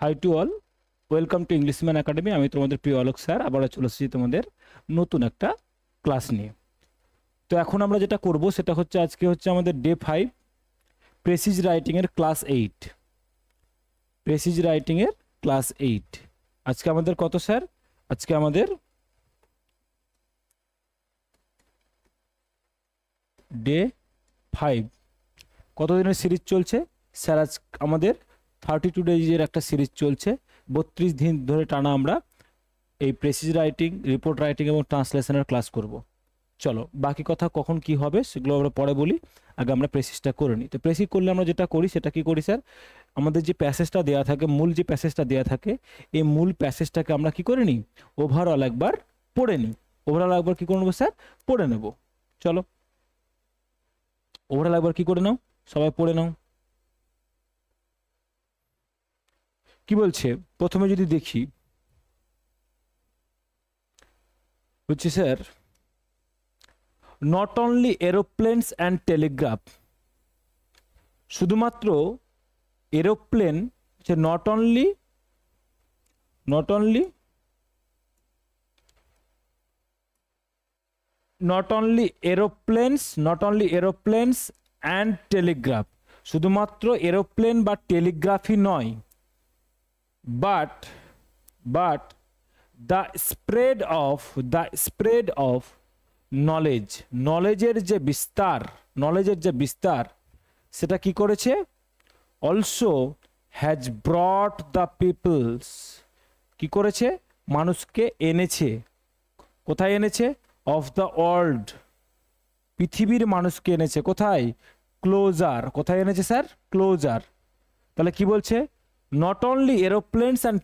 High to all, welcome to Englishman academy. আমি তোমাদের প্রিয় আলোক স্যার, আবারও চলে এসেছি তোমাদের নতুন একটা ক্লাস নিয়ে। তো এখন আমরা যেটা করব সেটা হচ্ছে আজকে হচ্ছে আমাদের ডে 5 প্রেসিজ রাইটিংয়ের ক্লাস 8। প্রেসিজ রাইটিংয়ের ক্লাস 8 আজকে আমাদের কত স্যার? আজকে আমাদের ডে 5। কতদিনের সিরিজ চলছে স্যার? আজ আমাদের 32 ডেজের একটা সিরিজ চলছে। 32 দিন ধরে টানা আমরা এই প্রেসিজ রাইটিং, রিপোর্ট রাইটিং এবং ট্রান্সলেশনের ক্লাস করব। চলো বাকি কথা কখন কি হবে সেগুলো আমরা পরে বলি, আগে আমরা প্রেসিজটা করে নিই। তো প্রেসিজ করলে আমরা যেটা করি সেটা কি করি স্যার? আমাদের যে প্যাসেজটা দেওয়া থাকে, মূল যে প্যাসেজটা দেওয়া থাকে, এই মূল প্যাসেজটাকে আমরা কি করে নিই? ওভারঅল একবার পড়ে নিই। ওভারঅল একবার কি করে নেবো স্যার? পড়ে নেব। চলো ওভারঅল একবার কি করে নাও, সবাই পড়ে নাও। কি বলছে প্রথমে যদি দেখি, বলছি sir not only aeroplanes and telegraph, শুধুমাত্র aeroplane, not only aeroplanes and telegraph, শুধুমাত্র এরোপ্লেন বা টেলিগ্রাফি নয়, বাট দ্য স্প্রেড অফ নলেজের যে বিস্তার সেটা কি করেছে? Also has brought the peoples, কি করেছে? মানুষকে এনেছে। কোথায় এনেছে? অফ দ্য ওয়ার্ল্ড, পৃথিবীর মানুষকে এনেছে। কোথায়? ক্লোজার। কোথায় এনেছে স্যার? ক্লোজার। তাহলে কি বলছে? Not only aeroplanes and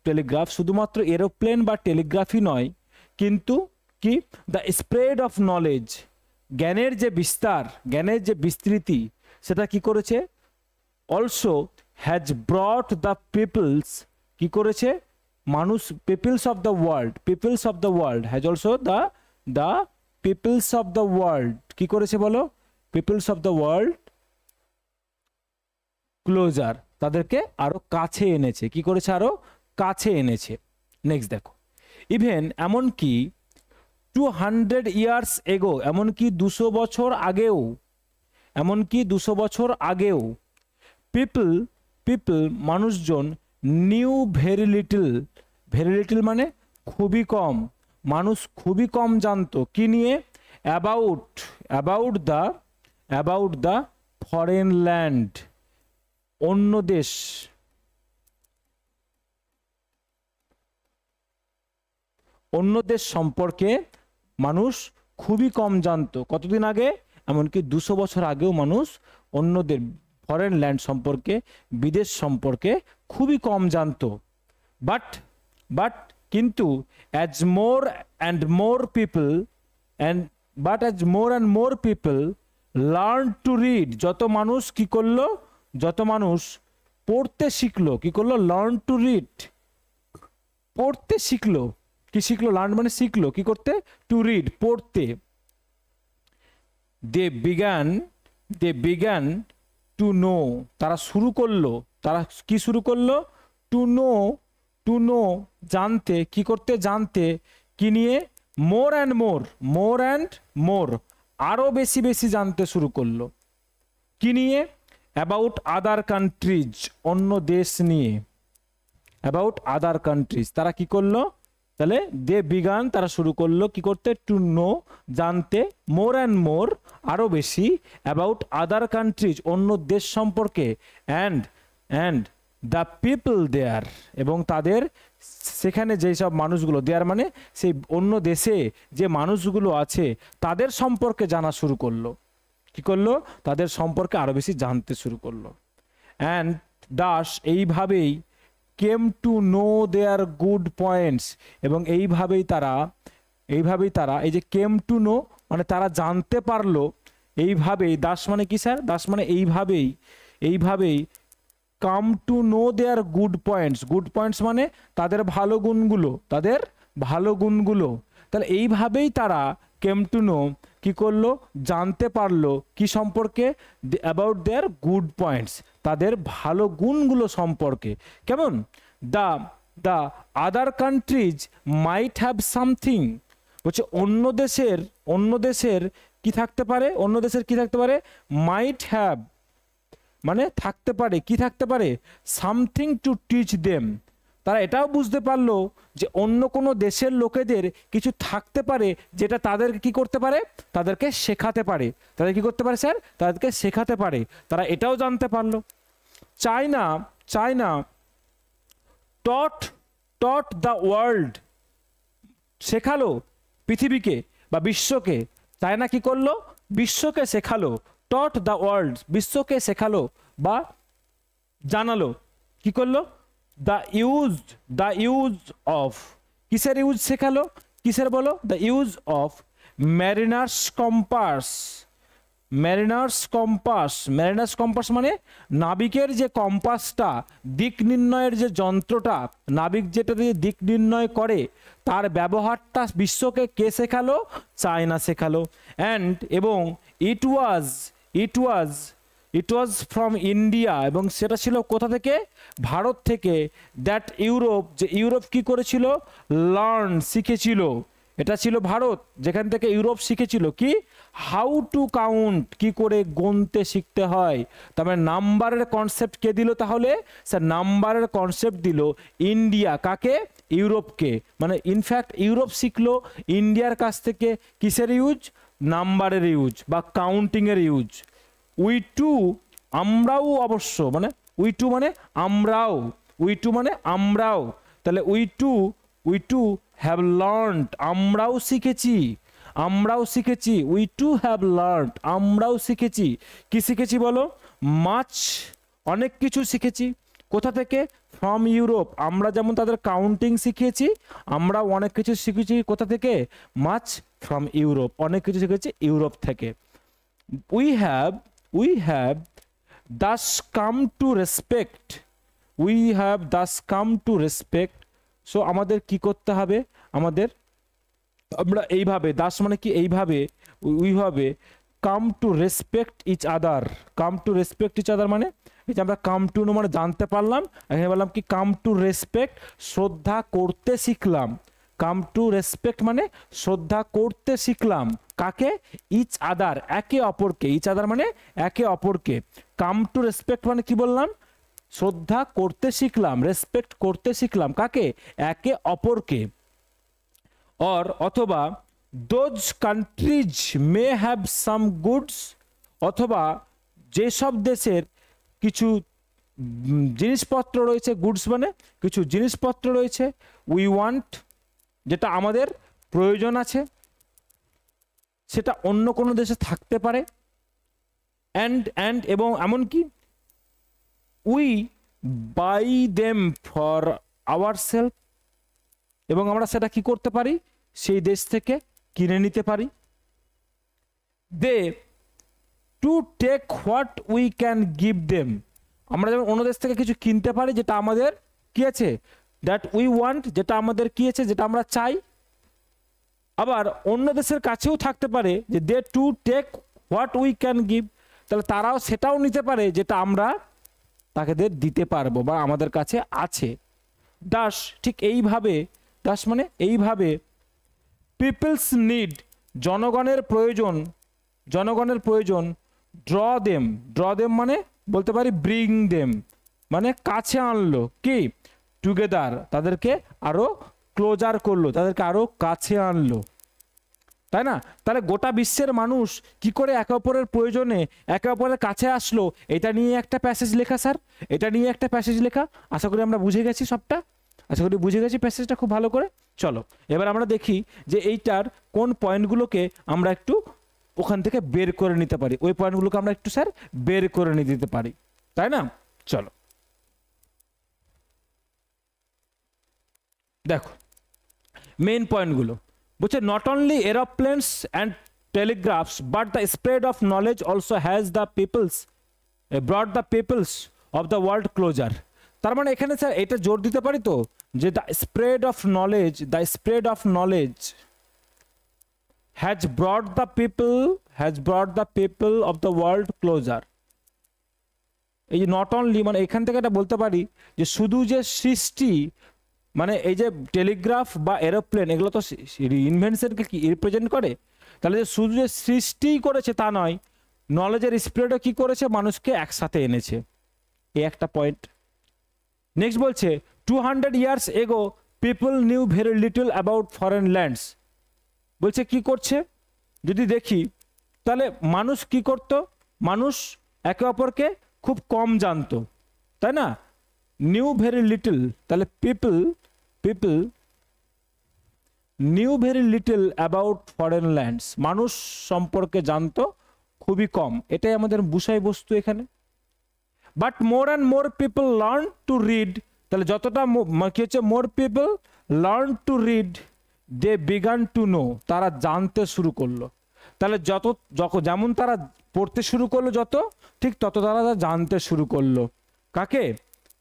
telegraph, শুধুমাত্র এরোপ্লেন বা টেলিগ্রাফি নয়, কিন্তু কি? দ্য স্প্রেড অফ নলেজ, জ্ঞানের যে বিস্তার, জ্ঞানের যে বিস্তৃতি, সেটা কি করেছে? Also has brought the peoples, কি করেছে? মানুষ, peoples of the world has also the peoples of the world, কি করেছে বলো? Peoples of the world closer, তাদেরকে আরো কাছে এনেছে। কি করেছে? আরো কাছে এনেছে। নেক্সট দেখো, ইভেন এমনকি 200 ইয়ার্স এগো, এমনকি 200 বছর আগেও, পিপল মানুষজন, নিউ ভেরি লিটল মানে খুবই কম, মানুষ খুবই কম জানতো কি নিয়ে? অ্যাবাউট দ্য ফরেন ল্যান্ড, অন্য দেশ সম্পর্কে মানুষ খুবই কম জানতো। কতদিন আগে? এমনকি 200 বছর আগেও মানুষ অন্যদের ফরেন ল্যান্ড সম্পর্কে, বিদেশ সম্পর্কে খুবই কম জানতো। বাট কিন্তু as more and more people learn to read, যত মানুষ কি করলো? যত মানুষ পড়তে শিখলো, কি করলো? লার্ন টু রিড, পড়তে শিখলো। কি শিখলো? লার্ন মানে শিখলো, কি করতে? টু রিড, পড়তে। দে বিগান টু নো, তারা শুরু করলো, তারা কি শুরু করলো? টু নো জানতে, কি করতে? জানতে। কি নিয়ে? মোর অ্যান্ড মোর, আরো বেশি জানতে শুরু করলো। কি নিয়ে? অ্যাবাউট আদার কান্ট্রিজ, অন্য দেশ নিয়ে। অ্যাবাউট আদার কান্ট্রিজ, তারা কি করলো? তাহলে দে বিগান, তারা শুরু করলো কি করতে? টু নো, জানতে। মোর অ্যান্ড মোর, আরো বেশি। অ্যাবাউট আদার কান্ট্রিজ, অন্য দেশ সম্পর্কে। অ্যান্ড দ্য পিপল দেয়ার, এবং তাদের সেখানে যেই সব মানুষগুলো, দেয়ার মানে সেই অন্য দেশে যে মানুষগুলো আছে তাদের সম্পর্কে জানা শুরু করলো। কি করলো? তাদের সম্পর্কে আরো বেশি জানতে শুরু করলো। অ্যান্ড দাস, এইভাবেই came to know their good points, এবং এইভাবেই তারা এই যে কেম টু নো মানে তারা জানতে পারলো, এইভাবেই। দাস মানে কি স্যার? দাস মানে এইভাবেই come to know their good points মানে তাদের ভালো গুণগুলো। তাহলে এইভাবেই তারা কেম টু নো কি করলো, জানতে পারলো কি সম্পর্কে, অ্যাবাউট দেয়ার গুড পয়েন্টস, তাদের ভালো গুণগুলো সম্পর্কে। কেমন, the the other countries might have something, বলছে অন্য দেশের কি থাকতে পারে, অন্য দেশের কি থাকতে পারে, মাইট হ্যাভ মানে থাকতে পারে, কি থাকতে পারে, সামথিং টু টিচ দেম, তারা এটাও বুঝতে পারলো যে অন্য কোনো দেশের লোকেদের কিছু থাকতে পারে যেটা তাদেরকে কি করতে পারে, তাদেরকে শেখাতে পারে, তাদের কি করতে পারে স্যার, তাদেরকে শেখাতে পারে, তারা এটাও জানতে পারলো। চায়না টট দ্য ওয়ার্ল্ড, শেখালো পৃথিবীকে বা বিশ্বকে, চায়না কি করলো, বিশ্বকে শেখালো, টট দ্য ওয়ার্ল্ড, বিশ্বকে শেখালো বা জানালো, কি করলো, দ্য ইউজ অফ, কিসের ইউজ শেখালো, কিসের বলো, the use of mariner's compass মানে নাবিকের যে কম্পাসটা, দিক নির্ণয়ের যে যন্ত্রটা, নাবিক যেটা দিয়ে দিক নির্ণয় করে, তার ব্যবহারটা বিশ্বকে কে শেখালো, চায়না শেখালো। অ্যান্ড এবং ইট ওয়াজ ফ্রম ইন্ডিয়া, এবং সেটা ছিল কোথা থেকে, ভারত থেকে, দ্যাট ইউরোপ, যে ইউরোপ কি করেছিল, লার্ন শিখেছিল, এটা ছিল ভারত যেখান থেকে ইউরোপ শিখেছিল কি, হাউ টু কাউন্ট, কি করে গুনতে শিখতে হয়। তবে নাম্বারের কনসেপ্ট কে দিল, তাহলে স্যার নাম্বারের কনসেপ্ট দিল ইন্ডিয়া, কাকে, ইউরোপকে, মানে ইনফ্যাক্ট ইউরোপ শিখলো ইন্ডিয়ার কাছ থেকে কিসের ইউজ, নাম্বারের ইউজ বা কাউন্টিংয়ের ইউজ। উই টু, আমরাও অবশ্য, মানে উই টু মানে আমরাও, তাহলে উই টু হ্যাভ লার্নড, আমরাও শিখেছি, উই টু হ্যাভ লার্নড, আমরাও শিখেছি, কি শিখেছি বলো, মাছ, অনেক কিছু শিখেছি, কোথা থেকে, ফ্রম ইউরোপ, আমরা যেমন তাদের কাউন্টিং শিখিয়েছি, আমরাও অনেক কিছু শিখেছি কোথা থেকে, মাছ ফ্রম ইউরোপ, অনেক কিছু শিখেছি ইউরোপ থেকে। we have thus come to respect, so আমাদের কি করতে হবে, আমরা এইভাবে, দাস মানে কি এইভাবে, উইভাবে come to respect each other, মানে এই যে আমরা কাম টু নো মানে জানতে পারলাম, এখানে বললাম কি কাম টু রেসপেক্ট, শ্রদ্ধা করতে শিখলাম, কাম টু রেসপেক্ট মানে শ্রদ্ধা করতে শিখলাম, কাকে, ইচ আদার, একে অপরকে, ইচ আদার মানে একে অপরকে, কাম টু রেসপেক্ট মানে কি বললাম, শ্রদ্ধা করতে শিখলাম, রেসপেক্ট করতে শিখলাম, কাকে, একে অপরকে। অথবা those countries may have some goods, অথবা যেসব দেশের কিছু জিনিসপত্র রয়েছে, গুডস মানে কিছু জিনিসপত্র রয়েছে, উই ওয়ান্ট, যেটা আমাদের প্রয়োজন আছে, সেটা অন্য কোনো দেশে থাকতে পারে, অ্যান্ড এবং এমনকি we buy them for ourself, এবং আমরা সেটা কি করতে পারি, সেই দেশ থেকে কিনে নিতে পারি। They to take what we can give them, আমরা যেমন অন্য দেশ থেকে কিছু কিনতে পারি যেটা আমাদের কি আছে, দ্যাট উই ওয়ান্ট, যেটা আমাদের কি আছে, যেটা আমরা চাই। আবার অন্য দেশের কাছেও থাকতে পারে যে they to take what we can give, তাহলে তারাও সেটাও নিতে পারে যেটা আমরা তাদের দিতে পারবো বা আমাদের কাছে আছে। দাস, ঠিক এইভাবে, দাস মানে এইভাবে, পিপলস নিড, জনগণের প্রয়োজন, ড্র দেম মানে বলতে পারি ব্রিং দেম, মানে কাছে আনলো, কি, টুগেদার, তাদেরকে আরো ক্লোজার করলো, তাদেরকে আরো কাছে আনলো, তাই না? তাহলে গোটা বিশ্বের মানুষ কি করে একে অপরের প্রয়োজনে একে অপরের কাছে আসলো, এটা নিয়ে একটা প্যাসেজ লেখা স্যার, এটা নিয়ে একটা প্যাসেজ লেখা। আশা করি আমরা বুঝে গেছি সবটা, আশা করি বুঝে গেছি প্যাসেজটা খুব ভালো করে। চলো এবার আমরা দেখি যে এইটার কোন পয়েন্টগুলোকে আমরা একটু ওখান থেকে বের করে নিতে পারি, ওই পয়েন্টগুলোকে আমরা একটু স্যার বের করে নিয়ে দিতে পারি, তাই না? চলো দেখো মেইন পয়েন্টগুলো, বলছে not only aeroplanes and telegraphs but the spread of knowledge also has the peoples brought the peoples of the world closer. তার মানে এখানে স্যার এটা জোর দিতে পারি তো যে the spread of knowledge has brought the people of the world closer. এই যে নট অনলি, মানে এখান থেকে এটা বলতে পারি যে শুধু যে সৃষ্টি, মানে এই যে টেলিগ্রাফ বা এরোপ্লেন এগুলো তো ইনভেনশনকে কি রিপ্রেজেন্ট করে, তাহলে যে শুধু যে সৃষ্টিই করেছে তা নয়, নলেজের স্প্রেডও কি করেছে, মানুষকে একসাথে এনেছে। এই একটা পয়েন্ট। নেক্সট বলছে 200 years ago people knew very little about foreign lands। বলছে কি করছে যদি দেখি, তাহলে মানুষ কি করত, মানুষ একে অপরকে খুব কম জানতো, তাই না? নিউ ভেরি লিটল, তাহলে people knew very little about foreign lands, মানুষ সম্পর্কে জানতো খুবই কম, এটাই আমাদের বিষয়বস্তু এখানে। But more and more people learn to read, তাহলে যতটা কি হচ্ছে, more people learn to read they began to know, তারা জানতে শুরু করলো। তাহলে যেমন তারা পড়তে শুরু করলো যত, ঠিক তত তারা জানতে শুরু করলো। কাকে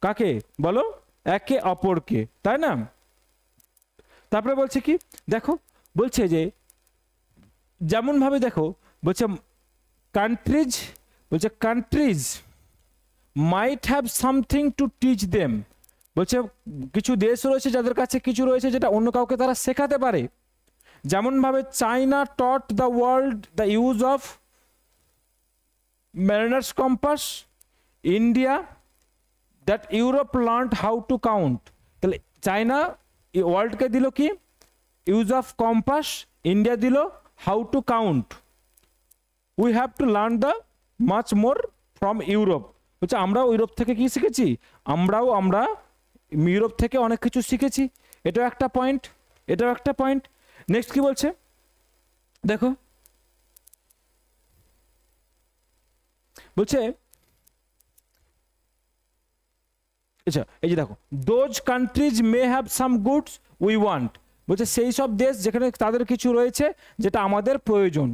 কাকে বলো? একে অপরকে, তাই না? তারপরে বলছে কি দেখো, বলছে যে যেমন ভাবে দেখো, বলছে countries might have something to teach them, বলছে কিছু দেশ রয়েছে যাদের কাছে কিছু রয়েছে যেটা অন্য কাউকে তারা শেখাতে পারে। যেমন ভাবে China taught the world the use of mariner's compass, India that Europe learned how to count. তাহলে চাইনা ওয়ার্ল্ডকে দিল কি ইউজ অফ কম্পাস, ইন্ডিয়া দিল how to count. We have to learn the much more from Europe, বলছে আমরাও Europe থেকে কি শিখেছি, আমরা ইউরোপ থেকে অনেক কিছু শিখেছি। এটাও একটা পয়েন্ট। নেক্সট কি বলছে দেখো, বলছে আচ্ছা এই যে দেখো, those countries may have some goods we want, বলছে সেই সব দেশ যেখানে তাদের কিছু রয়েছে যেটা আমাদের প্রয়োজন,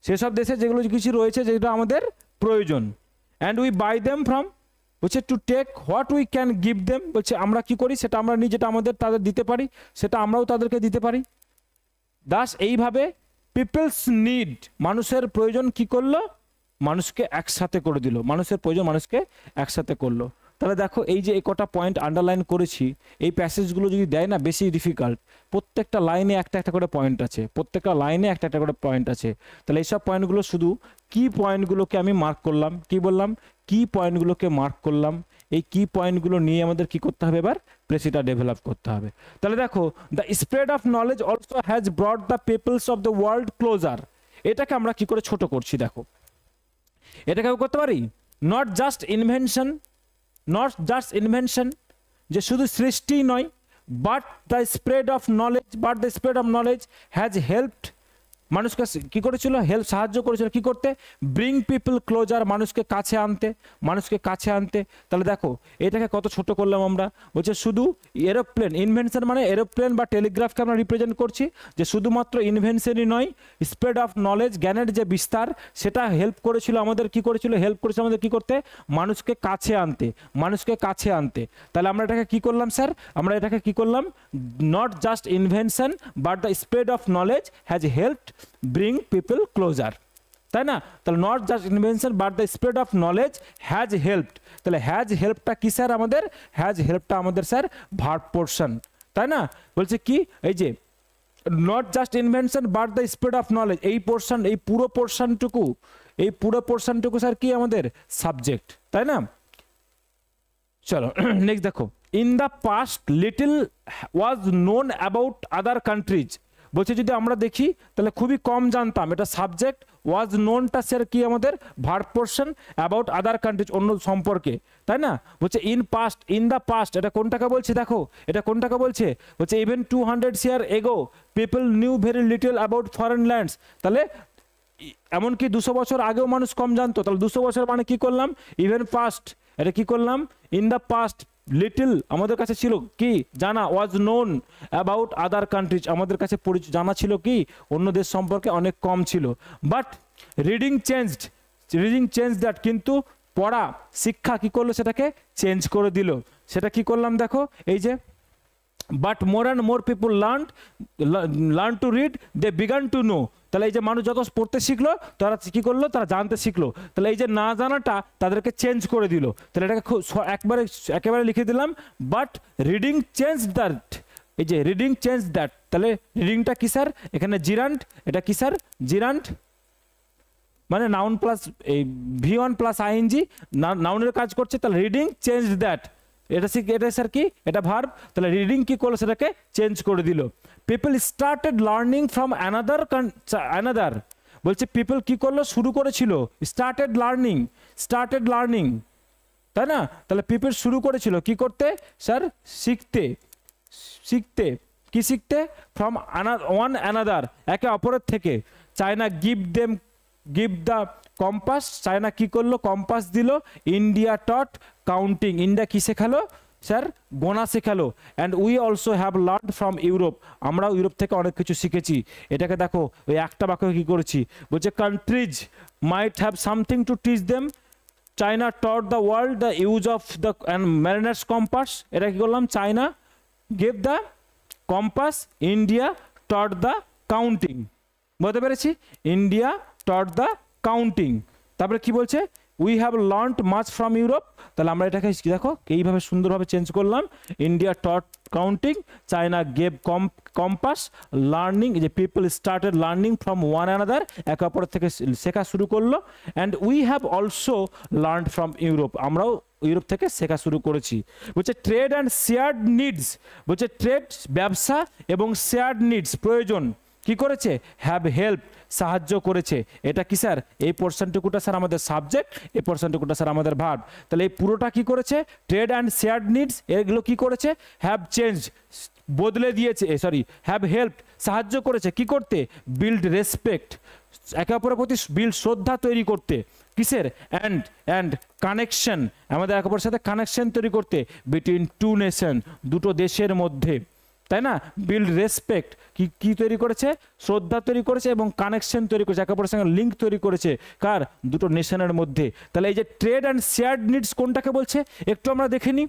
সেসব দেশে যেগুলো কিছু রয়েছে যেটা আমাদের প্রয়োজন। And we buy them from, বলছে to take what we can give them, বলছে আমরা কি করি সেটা আমরা যেটা আমাদের তাদের দিতে পারি সেটা আমরাও তাদেরকে দিতে পারি। দাস এইভাবে পিপলস নিড, মানুষের প্রয়োজন কি করলো, মানুষকে একসাথে করে দিল, মানুষের প্রয়োজন মানুষকে একসাথে করলো। তাহলে দেখো এই যে কটা পয়েন্ট আন্ডারলাইন করেছি, এই প্যাসেজগুলো যদি দেয় না বেশি ডিফিকাল্ট, প্রত্যেকটা লাইনে একটা করে পয়েন্ট আছে, তাহলে এইসব পয়েন্টগুলো শুধু কি পয়েন্টগুলোকে আমি মার্ক করলাম, কি বললাম, কি পয়েন্টগুলোকে মার্ক করলাম, এই কি পয়েন্টগুলো নিয়ে আমাদের কি করতে হবে, এবার প্রেসিটা ডেভেলপ করতে হবে। তাহলে দেখো the spread of knowledge also has brought the peoples of the world closer, এটাকে আমরা কি করে ছোট করছি দেখো, এটাকে করতে পারি নট জাস্ট ইনভেনশন, যে শুধু সৃষ্টি নয়, but the spread of knowledge has helped, মানুষকে কি করেছিল, সাহায্য করেছিল কি করতে, ব্রিং পিপল ক্লোজার, মানুষকে কাছে আনতে। তাহলে দেখো এটাকে কত ছোট করলাম আমরা, বলছে শুধু এরোপ্লেন, ইনভেনশন মানে এরোপ্লেন বা টেলিগ্রাফকে আমরা রিপ্রেজেন্ট করছি, যে শুধুমাত্র ইনভেনশনই নয়, স্প্রেড অফ নলেজ, জ্ঞানের যে বিস্তার সেটা হেল্প করেছিল আমাদের কি করতে, মানুষকে কাছে আনতে। তাহলে আমরা এটাকে কি করলাম স্যার, আমরা এটাকে কি করলাম, not just invention but the spread of knowledge has helped bring people closer, তাই না? তাহলে not just invention but the spread of knowledge has helped, তাহলে হ্যাজ হেল্পটা কি স্যার আমাদের, স্যার ভার্ব পোর্শন, তাই না? বলছে কি এই যে not just invention but the spread of knowledge, এই পুরো পোর্শনটুকু স্যার কি আমাদের সাবজেক্ট, তাই না? চলো নেক্সট দেখো, in the past little was known about other countries, বলছে যদি আমরা দেখি তাহলে খুবই কম জানতাম, এটা সাবজেক্ট, ওয়াজ নোনটা স্যার কি আমাদের verb portion, about other countries অন্য সম্পর্কে, তাই না? বলছে ইন দ্য পাস্ট, এটা কোনটাকে বলছে দেখো, বলছে even 200 years ago people knew very little about foreign lands, তাহলে এমনকি 200 বছর আগেও মানুষ কম জানতো, তাহলে 200 বছর মানে কি করলাম, ইভেন পাস্ট, এটা কি করলাম, ইন দ্য পাস্ট লিটল আমাদের কাছে ছিল কি জানা, was known about other countries, আমাদের কাছে জানা ছিল কি অন্য দেশ সম্পর্কে অনেক কম ছিল। বাট রিডিং চেঞ্জ দ্যাট, কিন্তু পড়া শিক্ষা কি করলো, সেটাকে চেঞ্জ করে দিল। সেটা কি করলাম দেখো, এই যে but more and more people learn to read they began to know, তাহলে এই যে মানুষ যত পড়তে শিখলো তারা কি করলো, তারা জানতে শিখলো। তাহলে এই যে না জানাটা তাদেরকে চেঞ্জ করে দিল। তাহলে এটাকে একেবারে লিখে দিলাম, বাট রিডিং চেঞ্জ দ্যাট। এই যে রিডিং চেঞ্জ দ্যাট, তাহলে রিডিংটা কি স্যার, এখানে জিরান্ট, এটা কি স্যার, জিরান্ট মানে নাউন প্লাস এই V1 প্লাস আইএনজি, নাউনের কাজ করছে। তাহলে রিডিং চেঞ্জ দ্যাট, এটা স্যার কি, এটা ভার্ব। তাহলে রিডিং কি করলো, সেটাকে চেঞ্জ করে দিল। People started learning from another, বলছে পিপল কি করলো, শুরু করেছিল, স্টার্টেড লার্নিং, তাই না। তাহলে পিপল শুরু করেছিল কি করতে স্যার, শিখতে কি শিখতে, ফ্রম ওয়ান অ্যানাদার, একে অপরের থেকে। China give the compass, China কি করলো, কম্পাস দিল। ইন্ডিয়া টট কাউন্টিং, ইন্ডিয়া কি শেখালো স্যার, গোনা শেখালো। And we also have learn from Europe, আমরাও ইউরোপ থেকে অনেক কিছু শিখেছি। এটাকে দেখো ওই একটা বাক্য কি করেছি, বলছে countries might have something to teach them, China taught the world the use of the mariner's compass. এটা কি করলাম, China gave the compass, India taught the counting. বুঝতে পেরেছি, ইন্ডিয়া টট দ্য কাউন্টিং। তারপরে কি বলছে, we have learned much from Europe. তাহলে আমরা এটাকে দেখো এইভাবে সুন্দরভাবে চেঞ্জ করলাম, India taught counting, China gave compass, learning, যে people started learning from one another, একে অপরের থেকে শেখা শুরু করলো। And we have also learned from Europe, আমরাও ইউরোপ থেকে শেখা শুরু করেছি। বলছে ট্রেড অ্যান্ড শেয়ার্ড নিডস, বলছে ট্রেড ব্যবসা এবং শেয়ার্ড নিডস প্রয়োজন কি করেছে, হ্যাভ হেল্প সাহায্য করেছে। এটা কি স্যার, এই পোর্শনটুকুটা স্যার আমাদের সাবজেক্ট, এই পোর্শনটুকুটা স্যার আমাদের ভার্ব। তাহলে এই পুরোটা কি করেছে, ট্রেড অ্যান্ড শেয়ার্ড নিডস, এগুলো কি করেছে, হ্যাভ চেঞ্জ বদলে দিয়েছে, সরি হ্যাভ হেল্প সাহায্য করেছে কি করতে, বিল্ড রেসপেক্ট একে অপরের প্রতি বিল্ড শ্রদ্ধা তৈরি করতে, কিসের, অ্যান্ড কানেকশন আমাদের একে অপরের সাথে কানেকশন তৈরি করতে, বিটুইন টু নেশন দুটো দেশের মধ্যে, তাই না। বিল্ড রেসপেক্ট কি তৈরি করেছে, শ্রদ্ধা তৈরি করেছে এবং কানেকশন তৈরি করেছে, একে অপরের সঙ্গে লিঙ্ক তৈরি করেছে, কার, দুটো নেশনের মধ্যে। তাহলে এই যে ট্রেড অ্যান্ড শেয়ার্ড নিডস কোনটাকে বলছে একটু আমরা দেখে নিই।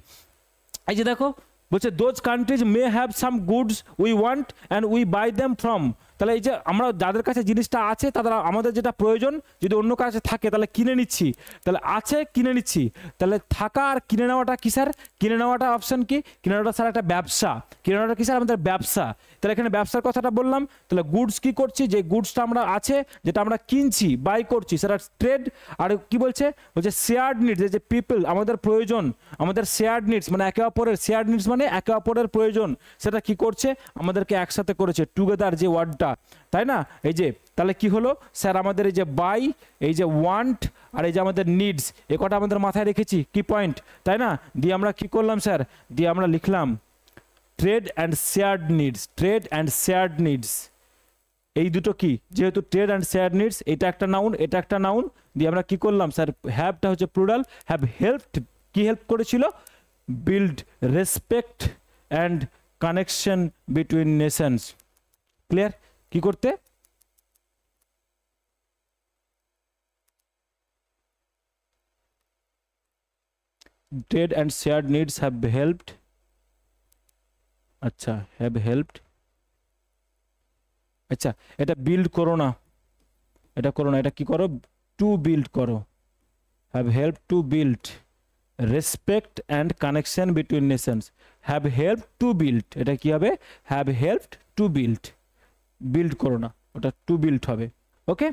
এই যে দেখো বলছে those countries may have some goods we want and we buy them from. তাহলে এই যে আমরা যাদের কাছে জিনিসটা আছে, তাদের আমাদের যেটা প্রয়োজন যদি অন্য কাছে থাকে তাহলে কিনে নিচ্ছি, তাহলে আছে কিনে নিচ্ছি। তাহলে থাকা আর কিনে নেওয়াটা কি স্যার, কিনে নেওয়াটা অপশন কি, কিনে নেওয়াটা স্যার একটা ব্যবসা, কিনে নেওয়াটা কি স্যার আমাদের ব্যবসা। তাহলে এখানে ব্যবসার কথাটা বললাম। তাহলে গুডস কি করছি, যে গুডসটা আমরা আছে যেটা আমরা কিনছি বাই করছি সেটা ট্রেড। আর কি বলছে, বলছে শেয়ার্ড নিডস, যে পিপল আমাদের প্রয়োজন, আমাদের শেয়ার্ড নিডস মানে একে অপরের, শেয়ার্ড নিডস মানে একে অপরের প্রয়োজন, সেটা কি করছে আমাদেরকে একসাথে করেছে, টুগেদার যে ওয়ার্ডটা, তাই না। এই যে তাহলে কি হলো স্যার, আমাদের এই যে বাই, এই যে ওয়ান্ট আর এই যে আমাদের নিডস, এ কটা আমাদের মাথায় রেখেছি কি পয়েন্ট, তাই না। দিয়ে আমরা কি করলাম স্যার, দিয়ে আমরা লিখলাম trade and shared needs, trade and shared needs এই দুটো কি, যেহেতু ট্রেড অ্যান্ড শেয়ার্ড নিডস এটা একটা নাউন, এটা একটা নাউন, দিয়ে আমরা কি করলাম স্যার, হ্যাভটা হচ্ছে প্লুরাল, হ্যাভ হেল্পড, কি হেল্প করেছিল, build respect and connection between Nations. Clear, কি করতে, trade and shared needs have helped, আচ্ছা হ্যাভ হেল্পড, আচ্ছা এটা বিল্ড করো না, এটা করো না, এটা কি করো, টু বিল্ড করো, have help to build respect and connection between Nations, have help to build, এটা কি হবে, have helped to build, build করো না, ওটা টু বিল্ড হবে। ওকে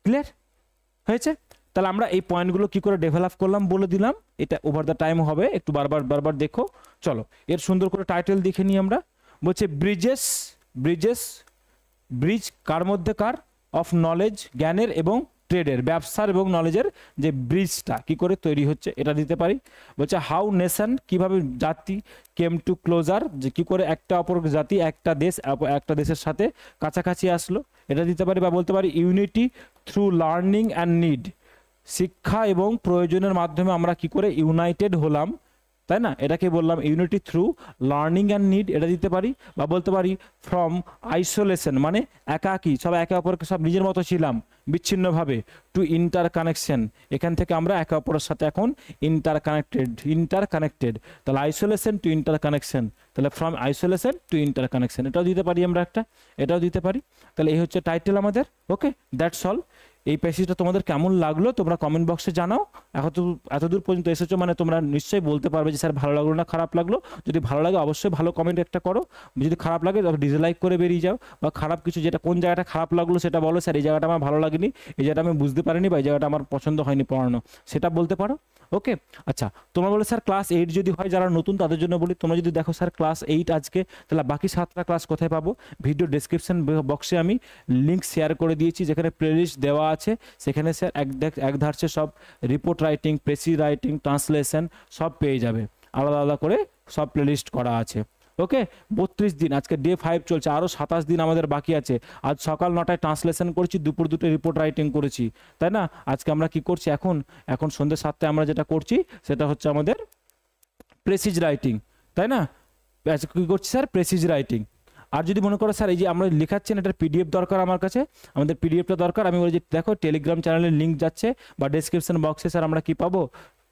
ক্লিয়ার হয়েছে। তাহলে আমরা এই পয়েন্টগুলো কি করে ডেভেলপ করলাম বলে দিলাম, এটা ওভার দ্য টাইম হবে, একটু বারবার দেখো। চলো এর সুন্দর করে টাইটেল দেখে নিই আমরা। বলছে ব্রিজ কার মধ্যে, কার, অফ নলেজ জ্ঞানের এবং ট্রেডের, ব্যবসার এবং নলেজের যে ব্রিজটা কি করে তৈরি হচ্ছে এটা দিতে পারি। বলছে হাউ নেশন, কিভাবে জাতি, কেম টু ক্লোজার, যে কি করে একটা অপর জাতি একটা দেশ একটা দেশের সাথে কাছাকাছি আসলো, এটা দিতে পারি। বা বলতে পারি unity through learning and need, শিক্ষা এবং প্রয়োজনের মাধ্যমে আমরা কি করে ইউনাইটেড হলাম, তাই না? এটাকে বললাম unity through learning and need, এটা দিতে পারি। বা বলতে পারি ফ্রম আইসোলেশন, মানে একাকী, সব একে অপরকে সব নিজের মতো ছিলাম বিচ্ছিন্নভাবে, টু ইন্টার কানেকশন, এখান থেকে আমরা একে অপরের সাথে এখন ইন্টার কানেক্টেড। তাহলে আইসোলেশন টু ইন্টার কানেকশন, তাহলে from isolation to interconnection, এটাও দিতে পারি আমরা একটা, এটাও দিতে পারি। তাহলে এই হচ্ছে টাইটেল আমাদের। ওকে, দ্যাটস অল। এই প্যাসেজটা তোমাদের কেমন লাগলো তোমরা কমেন্ট বক্সে জানাও। এতদূর পর্যন্ত এসেছো মানে তোমরা নিশ্চয়ই বলতে পারবে যে স্যার ভালো লাগলো না খারাপ লাগলো। যদি ভালো লাগে অবশ্যই ভালো কমেন্ট একটা করো, যদি খারাপ লাগে তবে ডিসলাইক করে বেরিয়ে যাও। বা খারাপ কিছু, যেটা কোন জায়গাটা খারাপ লাগলো সেটা বলো, স্যার এই জায়গাটা আমার ভালো লাগেনি, এই জায়গাটা আমি বুঝতে পারিনি, বা এই জায়গাটা আমার পছন্দ হয়নি পড়ানো, সেটা বলতে পারো। ওকে, আচ্ছা তোমরা বলে স্যার ক্লাস 8 যদি হয় যারা নতুন তাদের জন্য বলি, তোমরা যদি দেখো স্যার ক্লাস 8 আজকে, তাহলে বাকি 7টা ক্লাস কোথায় পাবো? ভিডিও ডেসক্রিপশন বক্সে আমি লিঙ্ক শেয়ার করে দিয়েছি, যেখানে প্লেলিস্ট দেওয়া আছে। সেখানে স্যার এক ধারছে সব report writing, precis writing, translation সব পেয়ে যাবে, আলাদা আলাদা করে সব প্লেলিস্ট করা আছে। ওকে, 32 দিন, আজকে ডে 5 চলছে, আরও 27 দিন আমাদের বাকি আছে। আজ সকাল 9টায় ট্রান্সলেশন করেছি, দুপুর 2টায় রিপোর্ট রাইটিং করেছি, তাই না? আজকে আমরা কি করছি, এখন সন্ধ্যে 7টায় আমরা যেটা করছি সেটা হচ্ছে আমাদের প্রেসিজ রাইটিং, তাই না? আজকে কী করছি স্যার? প্রেসিজ রাইটিং। আর যদি মনে করো স্যার এই যে আমরা লেখাচ্ছেন এটার পিডিএফ দরকার আমার কাছে, আমাদের পিডিএফটা দরকার, আমি বলি যে দেখো টেলিগ্রাম চ্যানেলের লিঙ্ক যাচ্ছে, বা ডেসক্রিপশন বক্সে স্যার আমরা কি পাবো?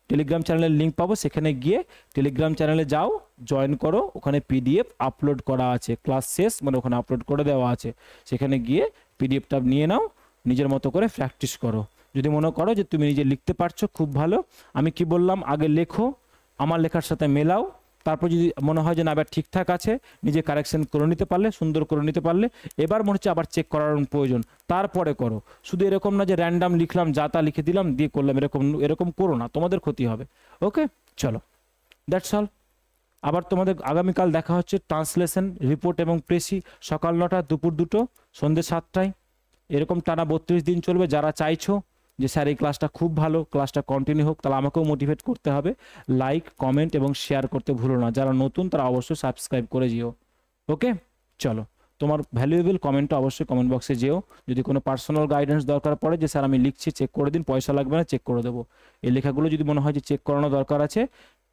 টেলিগ্রাম চ্যানেলের লিঙ্ক পাবো, সেখানে গিয়ে টেলিগ্রাম চ্যানেলে যাও, জয়েন করো, ওখানে পিডিএফ আপলোড করা আছে, ক্লাস শেষ মানে ওখানে আপলোড করে দেওয়া আছে, সেখানে গিয়ে পিডিএফটা নিয়ে নাও, নিজের মতো করে প্র্যাকটিস করো। যদি মনে করো যে তুমি নিজে লিখতে পারছো, খুব ভালো। আমি কি বললাম, আগে লেখো, আমার লেখার সাথে মেলাও, তারপর যদি মনে হয় যে না এবার ঠিকঠাক আছে, নিজে কারেকশন করে নিতে পারলে, সুন্দর করে নিতে পারলে, এবার মনে হচ্ছে আবার চেক করার প্রয়োজন, তারপরে করো। শুধু এরকম না যে র্যান্ডাম লিখলাম, যা তা লিখে দিলাম দিয়ে করলাম, এরকম করো না, তোমাদের ক্ষতি হবে। ওকে, চলো, দ্যাটস অল। আবার তোমাদের আগামীকাল দেখা হচ্ছে ট্রান্সলেশন, রিপোর্ট এবং প্রেসি, সকাল 9টা, দুপুর 2টো, সন্ধ্যে 7টায়। এরকম টানা 32 দিন চলবে। যারা চাইছো যে স্যার এই ক্লাসটা খুব ভালো, ক্লাসটা কন্টিনিউ হোক, তাহলে আমাকেও মোটিভেট করতে হবে। লাইক, কমেন্ট এবং শেয়ার করতে ভুলো না। যারা নতুন তারা অবশ্যই সাবস্ক্রাইব করে যেও। ওকে, চলো, তোমার ভ্যালুয়েবল কমেন্টটা অবশ্যই কমেন্ট বক্সে যেও। যদি কোনো পার্সোনাল গাইডেন্স দরকার পড়ে যে স্যার আমি লিখছি চেক করে দিন, পয়সা লাগবে না, চেক করে দেবো, এই লেখাগুলো যদি মনে হয় যে চেক করানো দরকার আছে,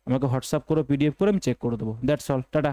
আমাকে হোয়াটসঅ্যাপ করো, পিডিএফ করে আমি চেক করে দেবো। That's all, tata.